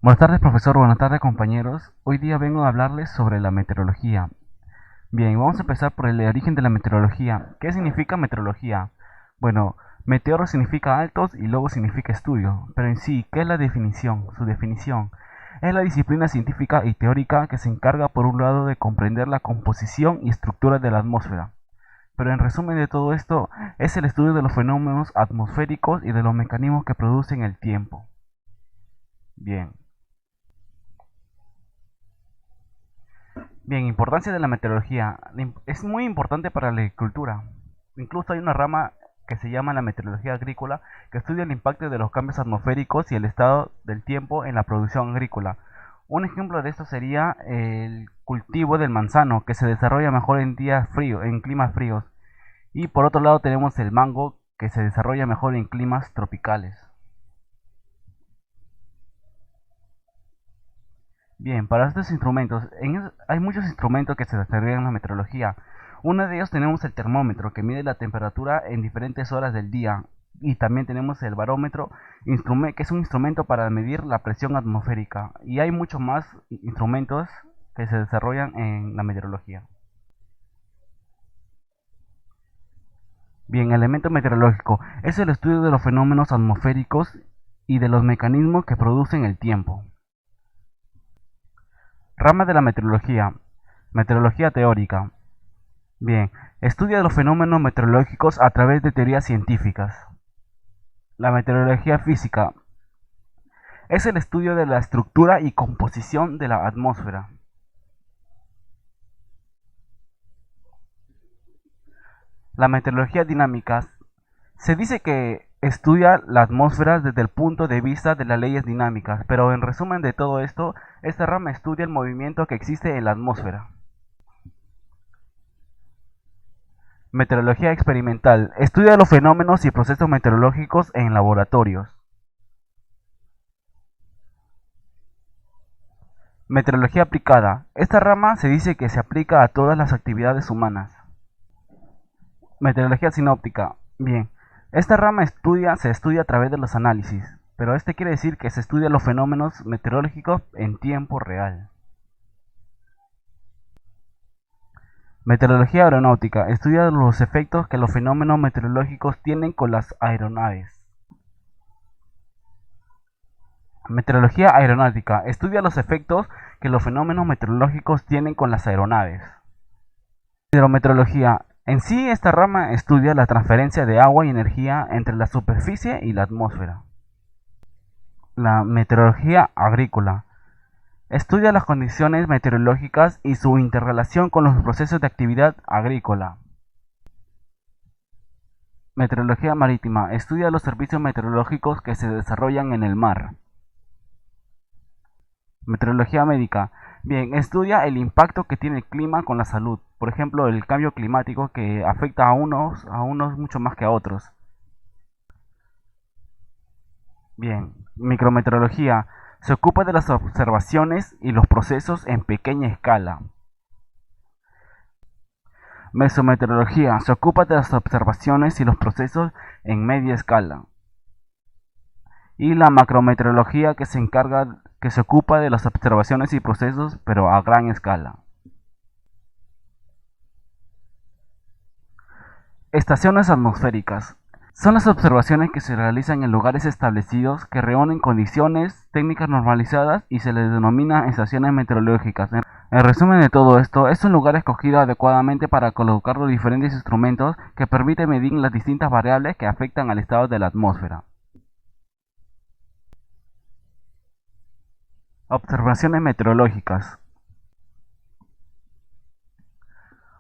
Buenas tardes, profesor. Buenas tardes, compañeros. Hoy día vengo a hablarles sobre la meteorología. Bien, vamos a empezar por el origen de la meteorología. ¿Qué significa meteorología? Bueno, meteoro significa altos y luego significa estudio. Pero en sí, ¿qué es la definición? Su definición es la disciplina científica y teórica que se encarga por un lado de comprender la composición y estructura de la atmósfera. Pero en resumen de todo esto, es el estudio de los fenómenos atmosféricos y de los mecanismos que producen el tiempo. Bien. Bien, importancia de la meteorología. Es muy importante para la agricultura. Incluso hay una rama que se llama la meteorología agrícola, que estudia el impacto de los cambios atmosféricos y el estado del tiempo en la producción agrícola. Un ejemplo de esto sería el cultivo del manzano, que se desarrolla mejor en días fríos, en climas fríos. Y por otro lado tenemos el mango, que se desarrolla mejor en climas tropicales. Bien, para estos instrumentos, hay muchos instrumentos que se desarrollan en la meteorología. Uno de ellos tenemos el termómetro, que mide la temperatura en diferentes horas del día. Y también tenemos el barómetro, que es un instrumento para medir la presión atmosférica. Y hay muchos más instrumentos que se desarrollan en la meteorología. Bien, elemento meteorológico es el estudio de los fenómenos atmosféricos y de los mecanismos que producen el tiempo. Rama de la meteorología. Meteorología teórica. Bien, estudia los fenómenos meteorológicos a través de teorías científicas. La meteorología física es el estudio de la estructura y composición de la atmósfera. La meteorología dinámica se dice que estudia la atmósfera desde el punto de vista de las leyes dinámicas, pero en resumen de todo esto, esta rama estudia el movimiento que existe en la atmósfera. Meteorología experimental estudia los fenómenos y procesos meteorológicos en laboratorios. Meteorología aplicada. Esta rama se dice que se aplica a todas las actividades humanas. Meteorología sinóptica. Bien, esta rama se estudia a través de los análisis, pero este quiere decir que se estudia los fenómenos meteorológicos en tiempo real. Meteorología aeronáutica. Estudia los efectos que los fenómenos meteorológicos tienen con las aeronaves. Meteorología aeronáutica. Estudia los efectos que los fenómenos meteorológicos tienen con las aeronaves. Hidrometeorología. En sí, esta rama estudia la transferencia de agua y energía entre la superficie y la atmósfera. La meteorología agrícola. Estudia las condiciones meteorológicas y su interrelación con los procesos de actividad agrícola. Meteorología marítima. Estudia los servicios meteorológicos que se desarrollan en el mar. Meteorología médica. Bien, estudia el impacto que tiene el clima con la salud. Por ejemplo, el cambio climático que afecta a unos mucho más que a otros. Bien, micrometeorología. Se ocupa de las observaciones y los procesos en pequeña escala. Mesometeorología. Se ocupa de las observaciones y los procesos en media escala. Y la macrometeorología que se ocupa de las observaciones y procesos pero a gran escala. Estaciones atmosféricas. Son las observaciones que se realizan en lugares establecidos que reúnen condiciones técnicas normalizadas y se les denomina estaciones meteorológicas. En resumen de todo esto, es un lugar escogido adecuadamente para colocar los diferentes instrumentos que permiten medir las distintas variables que afectan al estado de la atmósfera. Observaciones meteorológicas.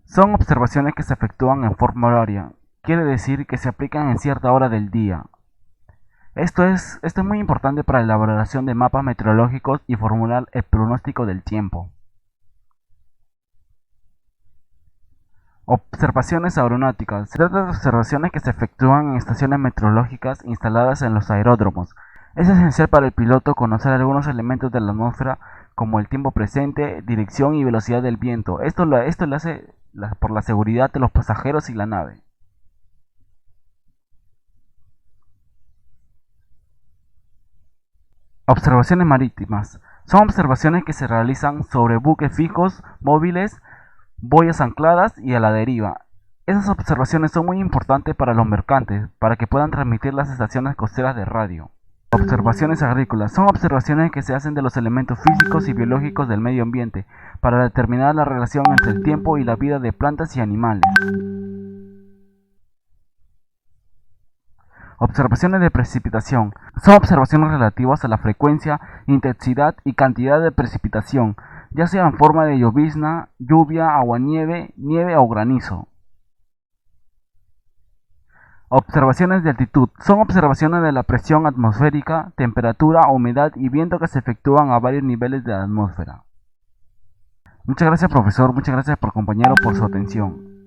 Son observaciones que se efectúan en forma horaria, quiere decir que se aplican en cierta hora del día. Esto es muy importante para la elaboración de mapas meteorológicos y formular el pronóstico del tiempo. Observaciones aeronáuticas. Se trata de observaciones que se efectúan en estaciones meteorológicas instaladas en los aeródromos. Es esencial para el piloto conocer algunos elementos de la atmósfera como el tiempo presente, dirección y velocidad del viento. Esto lo hace por la seguridad de los pasajeros y la nave. Observaciones marítimas. Son observaciones que se realizan sobre buques fijos, móviles, boyas ancladas y a la deriva. Esas observaciones son muy importantes para los mercantes, para que puedan transmitir las estaciones costeras de radio. Observaciones agrícolas. Son observaciones que se hacen de los elementos físicos y biológicos del medio ambiente, para determinar la relación entre el tiempo y la vida de plantas y animales. Observaciones de precipitación. Son observaciones relativas a la frecuencia, intensidad y cantidad de precipitación, ya sea en forma de llovizna, lluvia, aguanieve, nieve o granizo. Observaciones de altitud. Son observaciones de la presión atmosférica, temperatura, humedad y viento que se efectúan a varios niveles de la atmósfera. Muchas gracias, profesor. Muchas gracias por compañero por su atención.